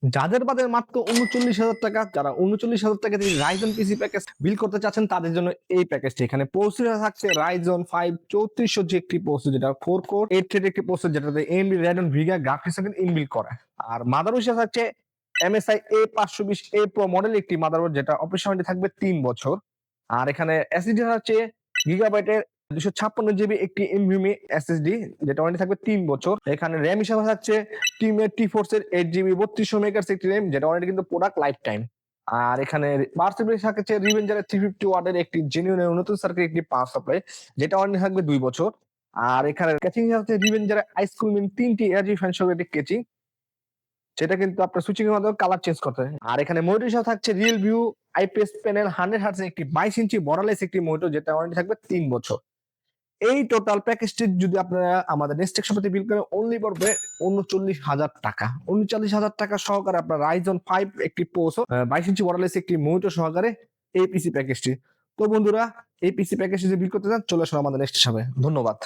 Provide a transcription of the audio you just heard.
যাদের বাজেট মাত্র ৩৯,০০০ টাকা, যারা ৩৯,০০০ টাকা দিয়ে রাইজন পিসি প্যাকেজ বিল করতে চাচ্ছেন তাদের জন্য এই প্যাকেজটি। এখানে প্রসেসর থাকছে রাইজন 5 3400 জি একটি প্রসেসর, যেটা 4 কোর 8 থ্রেড একটি প্রসেসর, যেটাতে AMD Radeon Vega graphics inbuilt করা। আর মাদারবোর্ড হিসেবে থাকছে MSI A520A Pro মডেল একটি মাদারবোর্ড, যেটা অপারেশন ওয়ারেন্টি থাকবে 3 বছর। আর এখানে এসএসডি হচ্ছে গিগাবাইটের 256 জিবি একটি NVMe SSD, যেটা ওয়ারেন্টি থাকবে 3 বছর। এখানে র‍্যাম হিসেবে থাকছে টিমের T-Force এর 8 জিবি 3200 মেগাহার্টজ একটি র‍্যাম, যেটা ওয়ারেন্টি কিন্তু প্রোডাক্ট লাইফ টাইম। আর এখানে পাওয়ার সাপ্লাই থাকছে রিভেঞ্জারের 350 ওয়াটের একটি জেনুইন নতুন সার্কিট একটি পাওয়ার সাপ্লাই, যেটা ওয়ারেন্টি থাকবে 2 বছর। আর এখানে ক্যাচিং হচ্ছে রিভেঞ্জারের আইসকুল মিন 3টি এআরজি ফ্যান সহ একটি ক্যাচিং, সেটা কিন্তু আপনার সুইচিং এর মাধ্যমে কালার চেঞ্জ করতে হয়। আর এখানে মনিটর হিসেবে থাকছে real view IPS panel 100 hertz একটি 22 ইঞ্চি বর্ডারলেস একটি মনিটর, যেটা ওয়ারেন্টি থাকবে 3 বছর। এই টোটাল প্যাকেজটি যদি আপনারা আমাদের নেক্সট সাথে বিল করেন অনলি পড়বে ৩৯,০০০ টাকা। ৩৯,০০০ টাকা সহকারে আপনার রাইজন 5 একটি প্রসেসর, 22 ইঞ্চি বর্ডারলেস একটি মনিটর সহকারে এই পিসি প্যাকেজটি। তো বন্ধুরা, এই পিসি প্যাকেজটি যদি বিল করতে চান চলে আসুন আমাদের নেক্সট সাথে। ধন্যবাদ।